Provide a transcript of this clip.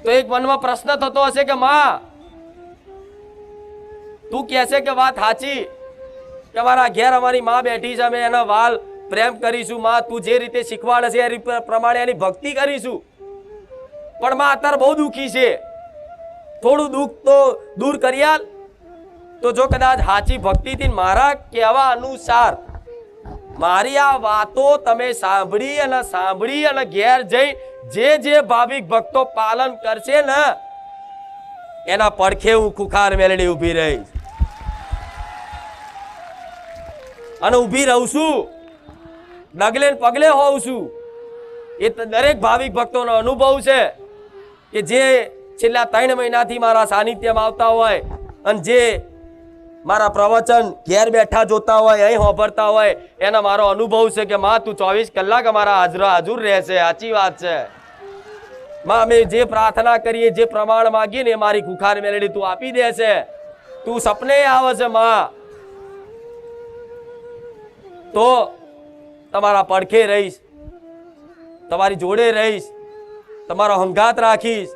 તો એક મનમાં પ્રશ્ન થતો હશે કે માં તું કહેશે કે વાત સાચી કે મારા ઘેર અમારી માં બેઠી છે, અમે એના વાલ પ્રેમ કરીશું, માં તું જે રીતે શીખવાડે છે એ પ્રમાણે એની ભક્તિ કરીશું, પણ માં અત્યારે બહુ દુઃખી છે, થોડું દુઃખ તો દૂર કરી આલ. તો જો કદાચ સાચી ભક્તિથી મારા કહેવા અનુસાર મારી આ વાતો તમે સાંભળી અને ઘેર જઈ જે ભાવિક ભક્તો પાલન કરશે ને એના પડખે હું ખુખાર મેલડી ઊભી રહીશ અને ઊભી રહું છું, ડગલે ને પગલે હોઉં છું. એ દરેક ભાવિક ભક્તોનો અનુભવ છે કે જે છેલ્લા 3 મહિનાથી મારા સાનિધ્યમાં આવતા હોય અને જે મારા પ્રવચન ઘેર બેઠા જોતા હોય, અહીં હોભરતા હોય, એના મારો અનુભવ છે કે માં તું 24 કલાક અમારા હાજર રહેશે. સાચી વાત છે માં, અમે જે પ્રાર્થના કરીએ, જે પ્રમાણ માંગીએ ને મારી ખુખાર મેલડી તું આપી દે છે. તું સપને આવે છે માં, તો તમારા પડખે રહીશ, તમારી જોડે રહીશ, તમારો હંગાત રાખીશ,